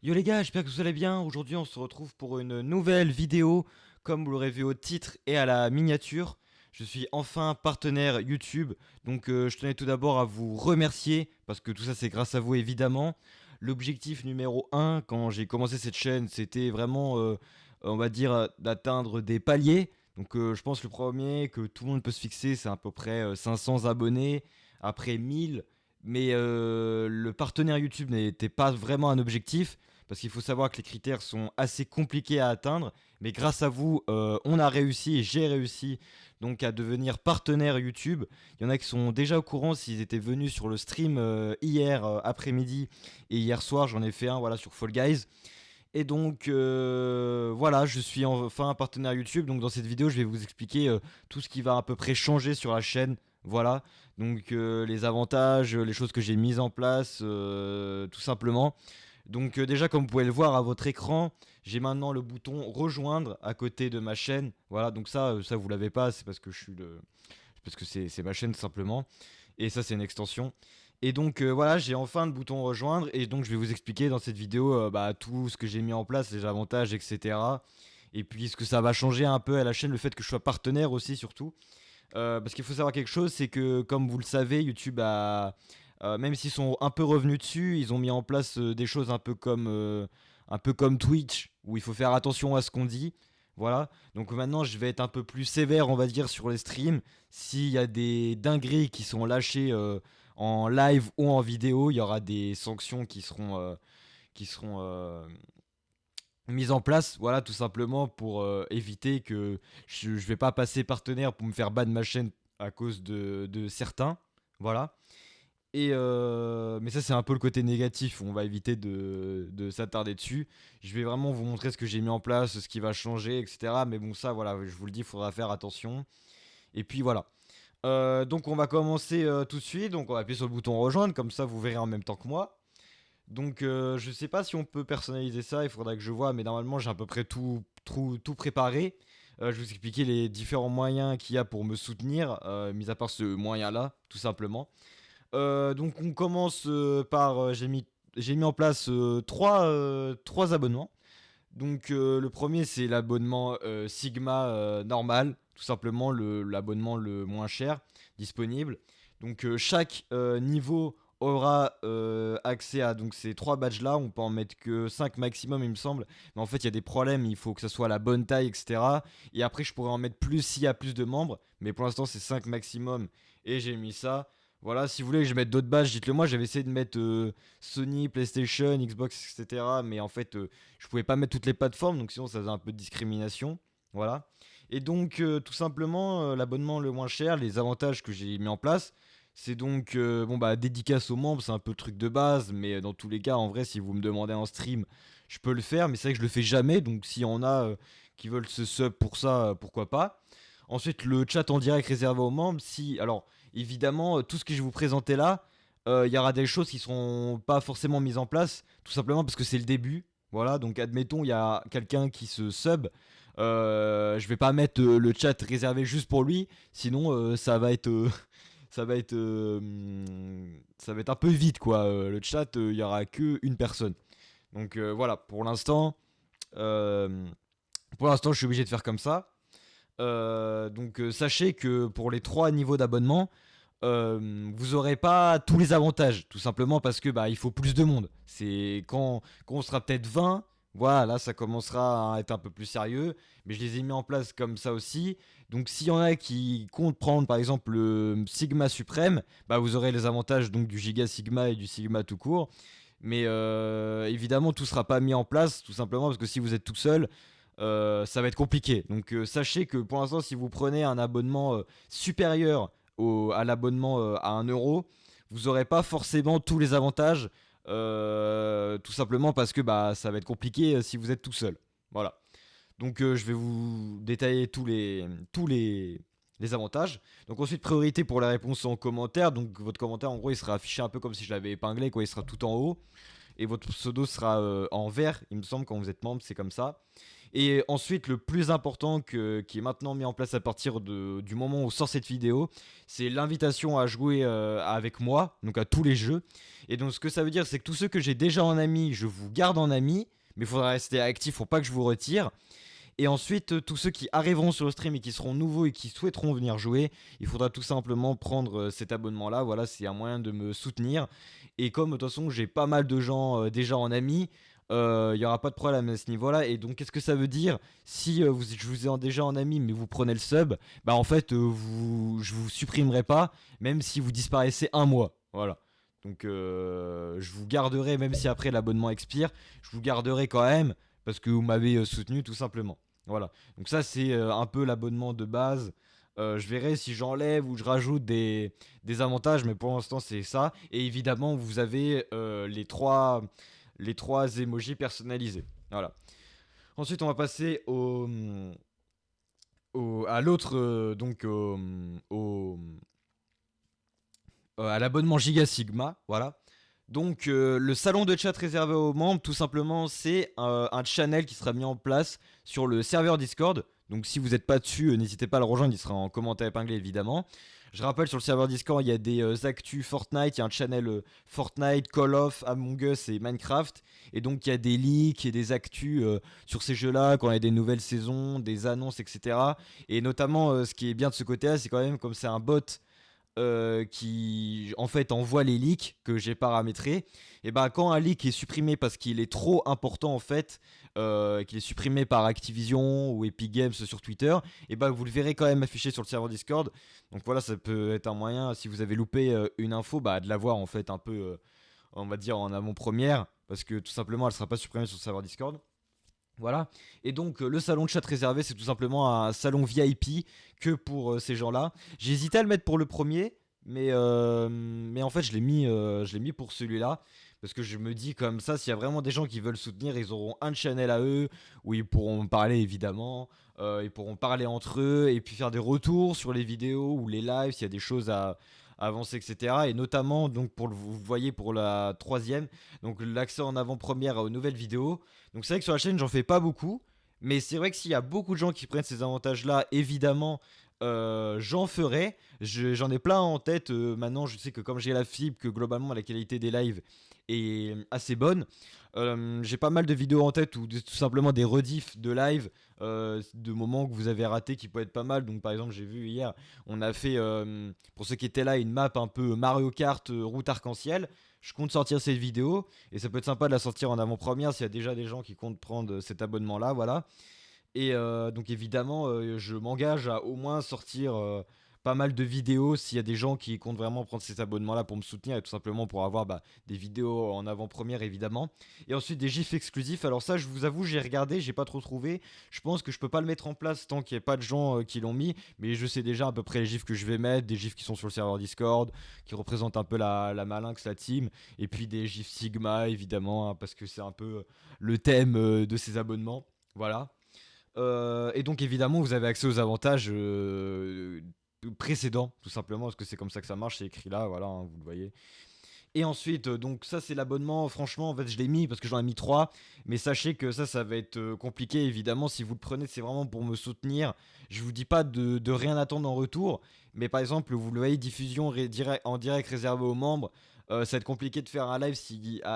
Yo les gars, j'espère que vous allez bien. Aujourd'hui, on se retrouve pour une nouvelle vidéo, comme vous l'aurez vu au titre et à la miniature. Je suis enfin partenaire YouTube, donc je tenais tout d'abord à vous remercier, parce que tout ça c'est grâce à vous évidemment. L'objectif numéro un quand j'ai commencé cette chaîne, c'était vraiment, on va dire, d'atteindre des paliers. Donc je pense le premier que tout le monde peut se fixer, c'est à peu près 500 abonnés, après 1000. Mais le partenaire YouTube n'était pas vraiment un objectif. Parce qu'il faut savoir que les critères sont assez compliqués à atteindre. Mais grâce à vous, on a réussi et j'ai réussi donc à devenir partenaire YouTube. Il y en a qui sont déjà au courant s'ils étaient venus sur le stream hier après-midi et hier soir. J'en ai fait un voilà, sur Fall Guys. Et donc voilà, je suis enfin un partenaire YouTube. Donc dans cette vidéo, je vais vous expliquer tout ce qui va à peu près changer sur la chaîne. Voilà, donc les avantages, les choses que j'ai mises en place, tout simplement. Donc déjà comme vous pouvez le voir à votre écran, j'ai maintenant le bouton rejoindre à côté de ma chaîne. Voilà, donc ça vous l'avez pas, c'est parce que c'est ma chaîne tout simplement. Et ça c'est une extension. Et donc voilà, j'ai enfin le bouton rejoindre et donc je vais vous expliquer dans cette vidéo tout ce que j'ai mis en place, les avantages, etc. Et puis ce que ça va changer un peu à la chaîne, le fait que je sois partenaire aussi surtout. Parce qu'il faut savoir quelque chose, c'est que comme vous le savez, YouTube a, même s'ils sont un peu revenus dessus, ils ont mis en place des choses un peu comme Twitch, où il faut faire attention à ce qu'on dit. Voilà. Donc maintenant, je vais être un peu plus sévère, on va dire, sur les streams. S'il y a des dingueries qui sont lâchées en live ou en vidéo, il y aura des sanctions qui seront mise en place, voilà, tout simplement pour éviter que je vais pas passer partenaire pour me faire ban de ma chaîne à cause de certains, voilà. Et mais ça c'est un peu le côté négatif, on va éviter de s'attarder dessus. Je vais vraiment vous montrer ce que j'ai mis en place, ce qui va changer, etc. Mais bon ça voilà, je vous le dis, il faudra faire attention. Et puis voilà. Donc on va commencer tout de suite, donc on va appuyer sur le bouton rejoindre, comme ça vous verrez en même temps que moi. Donc je sais pas si on peut personnaliser ça, il faudra que je vois, mais normalement j'ai à peu près tout préparé. Je vais vous expliquer les différents moyens qu'il y a pour me soutenir, mis à part ce moyen-là, tout simplement. Donc on commence par, j'ai mis en place trois abonnements. Donc le premier c'est l'abonnement Sigma normal, tout simplement l'abonnement le moins cher disponible. Donc chaque niveau aura accès à donc ces trois badges là, on peut en mettre que 5 maximum il me semble, mais en fait il y a des problèmes, il faut que ça soit la bonne taille etc. Et après je pourrais en mettre plus s'il y a plus de membres, mais pour l'instant c'est 5 maximum et j'ai mis ça. Voilà, si vous voulez que je mette d'autres badges, dites-le moi, j'avais essayé de mettre Sony, PlayStation, Xbox, etc. Mais en fait, je pouvais pas mettre toutes les plateformes, donc sinon ça faisait un peu de discrimination. Voilà. Et donc, tout simplement, l'abonnement le moins cher, les avantages que j'ai mis en place, c'est donc, bon bah, dédicace aux membres, c'est un peu le truc de base, mais dans tous les cas, en vrai, si vous me demandez en stream, je peux le faire, mais c'est vrai que je le fais jamais, donc s'il y en a qui veulent se sub pour ça, pourquoi pas. Ensuite, le chat en direct réservé aux membres, si, alors, évidemment, tout ce que je vais vous présenter là, il y aura des choses qui seront pas forcément mises en place, tout simplement parce que c'est le début. Voilà, donc admettons, il y a quelqu'un qui se sub. Je vais pas mettre le chat réservé juste pour lui, sinon ça va être. Ça va être. Ça va être un peu vite quoi. Le chat, il y aura que une personne. Donc voilà, euh, pour l'instant, je suis obligé de faire comme ça. Donc sachez que pour les trois niveaux d'abonnement, vous aurez pas tous les avantages, tout simplement parce que bah il faut plus de monde. C'est quand on sera peut-être 20, voilà, là ça commencera à être un peu plus sérieux, mais je les ai mis en place comme ça aussi. Donc s'il y en a qui comptent prendre par exemple le Sigma suprême, bah vous aurez les avantages donc du Giga Sigma et du Sigma tout court. Mais évidemment tout sera pas mis en place tout simplement parce que si vous êtes tout seul, ça va être compliqué. Donc sachez que pour l'instant, si vous prenez un abonnement supérieur à l'abonnement à 1 euro, vous n'aurez pas forcément tous les avantages. Tout simplement parce que bah, ça va être compliqué si vous êtes tout seul. Voilà. Donc je vais vous détailler les avantages. Donc ensuite, priorité pour la réponse en commentaire. Donc votre commentaire, en gros, il sera affiché un peu comme si je l'avais épinglé, quoi. Il sera tout en haut. Et votre pseudo sera en vert, il me semble, quand vous êtes membre, c'est comme ça. Et ensuite, le plus important qui est maintenant mis en place à partir du moment où sort cette vidéo, c'est l'invitation à jouer avec moi, donc à tous les jeux. Et donc ce que ça veut dire, c'est que tous ceux que j'ai déjà en ami, je vous garde en ami, mais il faudra rester actif, faut pas que je vous retire. Et ensuite, tous ceux qui arriveront sur le stream et qui seront nouveaux et qui souhaiteront venir jouer, il faudra tout simplement prendre cet abonnement-là. Voilà, c'est un moyen de me soutenir. Et comme de toute façon, j'ai pas mal de gens déjà en ami, il n'y aura pas de problème à ce niveau-là. Et donc, qu'est-ce que ça veut dire si je vous ai déjà en ami, mais vous prenez le sub, bah en fait, je vous supprimerai pas, même si vous disparaissez un mois. Voilà. Donc, je vous garderai, même si après l'abonnement expire, je vous garderai quand même parce que vous m'avez soutenu tout simplement. Voilà. Donc ça c'est un peu l'abonnement de base. Je verrai si j'enlève ou je rajoute des avantages, mais pour l'instant c'est ça. Et évidemment vous avez les trois emojis personnalisés. Voilà. Ensuite on va passer à l'autre à l'abonnement Giga Sigma. Voilà. Donc le salon de chat réservé aux membres, tout simplement, c'est un channel qui sera mis en place sur le serveur Discord. Donc si vous n'êtes pas dessus, n'hésitez pas à le rejoindre, il sera en commentaire épinglé évidemment. Je rappelle, sur le serveur Discord, il y a des actus Fortnite, il y a un channel Fortnite, Call of, Among Us et Minecraft. Et donc il y a des leaks et des actus sur ces jeux-là, quand il y a des nouvelles saisons, des annonces, etc. Et notamment, ce qui est bien de ce côté-là, c'est quand même comme c'est un bot qui en fait envoie les leaks que j'ai paramétrés. Et bah quand un leak est supprimé parce qu'il est trop important en fait, qu'il est supprimé par Activision ou Epic Games sur Twitter, et bah vous le verrez quand même affiché sur le serveur Discord. Donc voilà, ça peut être un moyen, si vous avez loupé une info, bah de l'avoir en fait un peu, on va dire en avant-première, parce que tout simplement elle sera pas supprimée sur le serveur Discord. Voilà. Et donc le salon de chat réservé, c'est tout simplement un salon VIP que pour ces gens-là. J'ai hésité à le mettre pour le premier, mais en fait je l'ai mis pour celui-là. Parce que je me dis comme ça, s'il y a vraiment des gens qui veulent soutenir, ils auront un channel à eux, où ils pourront parler évidemment, ils pourront parler entre eux, et puis faire des retours sur les vidéos ou les lives, s'il y a des choses à avancer, etc. Et notamment, donc vous voyez pour la troisième, donc l'accès en avant-première aux nouvelles vidéos. Donc c'est vrai que sur la chaîne, j'en fais pas beaucoup. Mais c'est vrai que s'il y a beaucoup de gens qui prennent ces avantages-là, évidemment, j'en ferai. J'en ai plein en tête. Maintenant, je sais que comme j'ai la fibre, que globalement, la qualité des lives est assez bonne. J'ai pas mal de vidéos en tête ou tout simplement des rediffs de live de moments que vous avez ratés qui peuvent être pas mal. Donc par exemple, j'ai vu hier, on a fait, pour ceux qui étaient là, une map un peu Mario Kart route arc-en-ciel. Je compte sortir cette vidéo et ça peut être sympa de la sortir en avant-première s'il y a déjà des gens qui comptent prendre cet abonnement-là, voilà. Et donc évidemment, je m'engage à au moins sortir pas mal de vidéos s'il y a des gens qui comptent vraiment prendre cet abonnement-là pour me soutenir et tout simplement pour avoir des vidéos en avant-première évidemment. Et ensuite des gifs exclusifs. Alors ça, je vous avoue, j'ai regardé, j'ai pas trop trouvé. Je pense que je peux pas le mettre en place tant qu'il n'y a pas de gens qui l'ont mis, mais je sais déjà à peu près les gifs que je vais mettre, des gifs qui sont sur le serveur Discord, qui représentent un peu la Malinx, la team, et puis des gifs Sigma évidemment, hein, parce que c'est un peu le thème de ces abonnements. Voilà. Et donc évidemment vous avez accès aux avantages précédents tout simplement parce que c'est comme ça que ça marche, c'est écrit là, voilà, hein, vous le voyez. Et ensuite donc ça c'est l'abonnement, franchement en fait je l'ai mis parce que j'en ai mis 3, mais sachez que ça va être compliqué évidemment si vous le prenez, c'est vraiment pour me soutenir. Je vous dis pas de rien attendre en retour, mais par exemple vous le voyez, diffusion en direct réservée aux membres. Ça va être compliqué de faire un live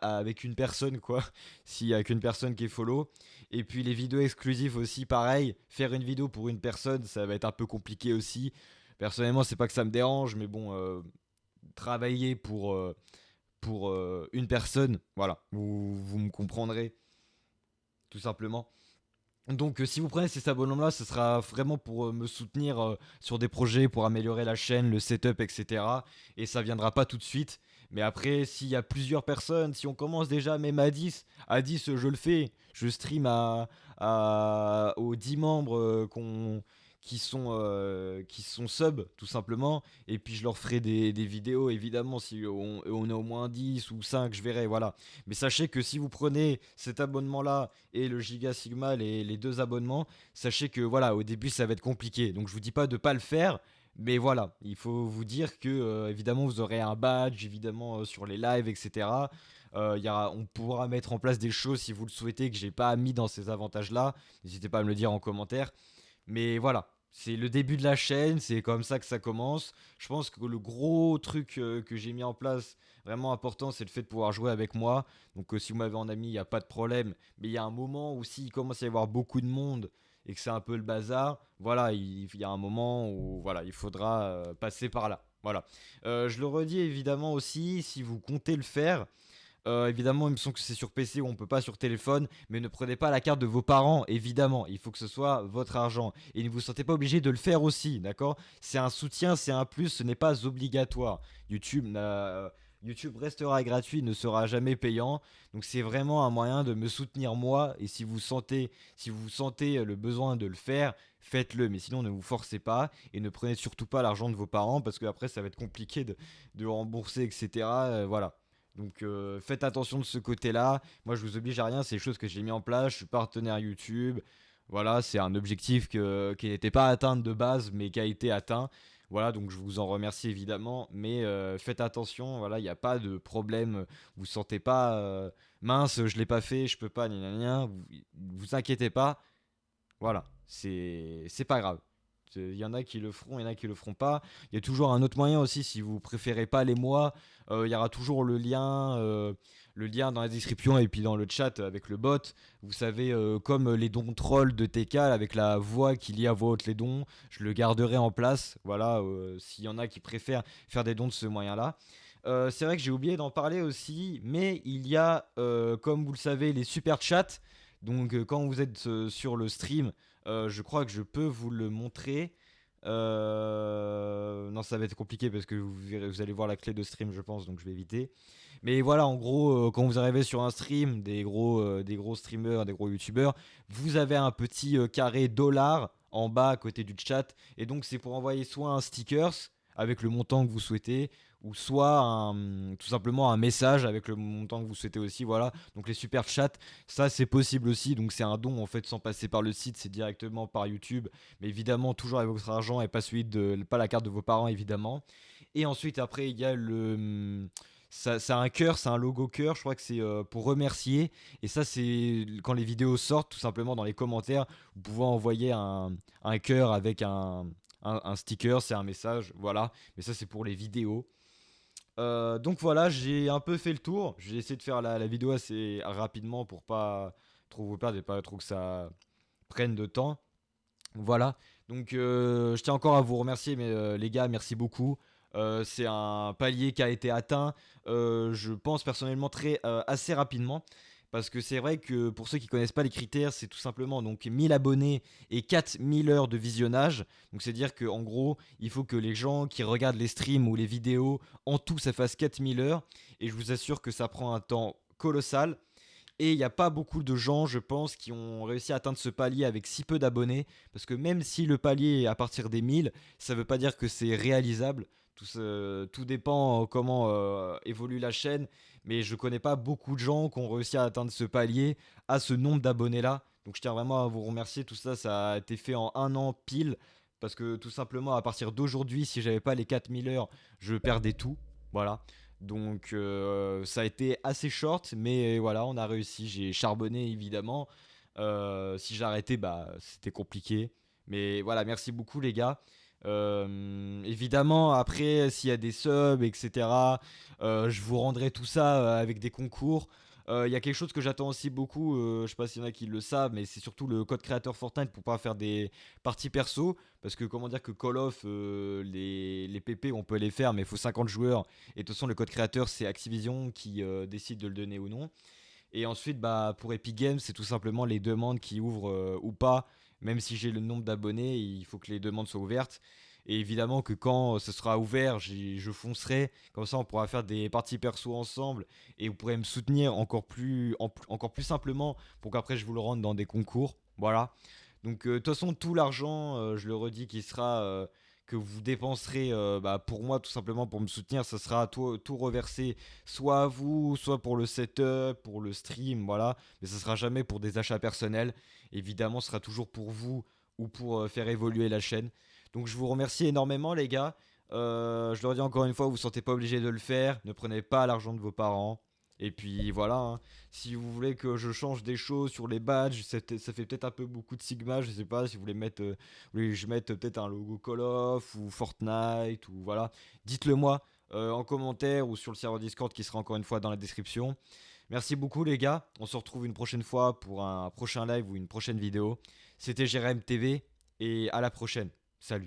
avec une personne quoi, si avec une personne qui est follow. Et puis les vidéos exclusives aussi, pareil. Faire une vidéo pour une personne, ça va être un peu compliqué aussi. Personnellement, c'est pas que ça me dérange, mais bon, travailler pour une personne, voilà, vous me comprendrez tout simplement. Donc si vous prenez ces abonnements-là, ce sera vraiment pour me soutenir sur des projets, pour améliorer la chaîne, le setup, etc. Et ça viendra pas tout de suite. Mais après, s'il y a plusieurs personnes, si on commence déjà même à 10 je le fais. Je stream aux 10 membres qui sont sub, tout simplement. Et puis je leur ferai des vidéos, évidemment, si on est au moins 10 ou 5 je verrai, voilà. Mais sachez que si vous prenez cet abonnement-là et le Giga Sigma, les deux abonnements, sachez que voilà, au début ça va être compliqué. Donc je vous dis pas de pas le faire, mais voilà, il faut vous dire que évidemment vous aurez un badge, évidemment sur les lives, etc. On pourra mettre en place des choses si vous le souhaitez que j'ai pas mis dans ces avantages-là. N'hésitez pas à me le dire en commentaire. Mais voilà, c'est le début de la chaîne, c'est comme ça que ça commence. Je pense que le gros truc que j'ai mis en place, vraiment important, c'est le fait de pouvoir jouer avec moi. Donc si vous m'avez en ami, il n'y a pas de problème. Mais il y a un moment où s'il commence à y avoir beaucoup de monde et que c'est un peu le bazar, voilà, il y a un moment où voilà, il faudra passer par là. Voilà. Je le redis évidemment aussi, si vous comptez le faire, évidemment, il me semble que c'est sur PC ou on peut pas sur téléphone, mais ne prenez pas la carte de vos parents, évidemment. Il faut que ce soit votre argent. Et ne vous sentez pas obligé de le faire aussi, d'accord? C'est un soutien, c'est un plus, ce n'est pas obligatoire. YouTube restera gratuit, ne sera jamais payant. Donc c'est vraiment un moyen de me soutenir moi. Et si vous sentez le besoin de le faire, faites-le. Mais sinon, ne vous forcez pas et ne prenez surtout pas l'argent de vos parents parce que après, ça va être compliqué de rembourser, etc. Voilà. Donc faites attention de ce côté-là. Moi, je vous oblige à rien. C'est des choses que j'ai mis en place. Je suis partenaire YouTube. Voilà, c'est un objectif qui n'était pas atteint de base, mais qui a été atteint. Voilà, donc je vous en remercie évidemment. Mais faites attention. Voilà, il n'y a pas de problème. Vous sentez pas mince, je l'ai pas fait, je peux pas, gna gna gna. Vous inquiétez pas. Voilà, c'est pas grave. Il y en a qui le feront, il y en a qui le feront pas. Il y a toujours un autre moyen aussi, si vous préférez pas les mois, il y aura toujours le lien dans la description et puis dans le chat avec le bot. Vous savez, comme les dons trolls de TK avec la voix qui lie à voix haute les dons, je le garderai en place. Voilà, s'il y en a qui préfèrent faire des dons de ce moyen-là. C'est vrai que j'ai oublié d'en parler aussi, mais il y a, comme vous le savez, les super chats. Donc quand vous êtes sur le stream, je crois que je peux vous le montrer. Non, ça va être compliqué parce que vous allez voir la clé de stream, je pense, donc je vais éviter. Mais voilà, en gros, quand vous arrivez sur un stream, des gros streamers, des gros youtubeurs, vous avez un petit carré dollar en bas à côté du chat. Et donc, c'est pour envoyer soit un stickers avec le montant que vous souhaitez, ou soit tout simplement un message avec le montant que vous souhaitez aussi. Voilà, donc les super chats, ça c'est possible aussi. Donc, c'est un don en fait sans passer par le site, c'est directement par YouTube. Mais évidemment, toujours avec votre argent et pas la carte de vos parents, évidemment. Et ensuite, après, il y a ça a un cœur, c'est un logo cœur, je crois que c'est pour remercier. Et ça, c'est quand les vidéos sortent, tout simplement dans les commentaires, vous pouvez envoyer un cœur avec un sticker, c'est un message, voilà. Mais ça, c'est pour les vidéos. Donc voilà, j'ai un peu fait le tour. J'ai essayé de faire la vidéo assez rapidement pour pas trop vous perdre et pas trop que ça prenne de temps. Voilà, donc je tiens encore à vous remercier, mais les gars, merci beaucoup. C'est un palier qui a été atteint, je pense personnellement assez rapidement. Parce que c'est vrai que pour ceux qui connaissent pas les critères, c'est tout simplement donc 1000 abonnés et 4000 heures de visionnage. Donc c'est dire qu'en gros, il faut que les gens qui regardent les streams ou les vidéos, en tout, ça fasse 4000 heures. Et je vous assure que ça prend un temps colossal. Et il n'y a pas beaucoup de gens, je pense, qui ont réussi à atteindre ce palier avec si peu d'abonnés. Parce que même si le palier est à partir des 1000, ça ne veut pas dire que c'est réalisable. Tout dépend comment évolue la chaîne. Mais je ne connais pas beaucoup de gens qui ont réussi à atteindre ce palier à ce nombre d'abonnés-là. Donc je tiens vraiment à vous remercier. Tout ça, ça a été fait en un an pile. Parce que tout simplement, à partir d'aujourd'hui, si j'avais pas les 4000 heures, je perdais tout. Voilà. Donc ça a été assez short, mais voilà, on a réussi. J'ai charbonné évidemment. Si j'arrêtais, bah c'était compliqué. Mais voilà, merci beaucoup les gars. Évidemment, après, s'il y a des subs, etc., je vous rendrai tout ça avec des concours. Il y a quelque chose que j'attends aussi beaucoup, je sais pas s'il y en a qui le savent, mais c'est surtout le code créateur Fortnite pour pouvoir faire des parties perso. Parce que comment dire que Call of, les PP, on peut les faire, mais il faut 50 joueurs. Et de toute façon, le code créateur, c'est Activision qui décide de le donner ou non. Et ensuite, bah, pour Epic Games, c'est tout simplement les demandes qui ouvrent ou pas. Même si j'ai le nombre d'abonnés, il faut que les demandes soient ouvertes. Et évidemment que quand ce sera ouvert, je foncerai. Comme ça, on pourra faire des parties perso ensemble. Et vous pourrez me soutenir encore plus simplement pour qu'après je vous le rende dans des concours. Voilà. Donc, de toute façon, tout l'argent, je le redis, que vous dépenserez bah, pour moi, tout simplement pour me soutenir, ça sera tout reversé soit à vous, soit pour le setup, pour le stream, voilà. Mais ça sera jamais pour des achats personnels. Évidemment, ce sera toujours pour vous ou pour faire évoluer la chaîne. Donc, je vous remercie énormément, les gars. Je le redis encore une fois, vous ne vous sentez pas obligé de le faire. Ne prenez pas l'argent de vos parents. Et puis voilà, hein. Si vous voulez que je change des choses sur les badges, ça fait peut-être un peu beaucoup de Sigma, je sais pas, si vous voulez mettre, vous voulez que je mette peut-être un logo Call of ou Fortnite ou voilà, dites-le moi en commentaire ou sur le serveur Discord qui sera encore une fois dans la description. Merci beaucoup les gars, on se retrouve une prochaine fois pour un prochain live ou une prochaine vidéo. C'était Jérém TV et à la prochaine. Salut.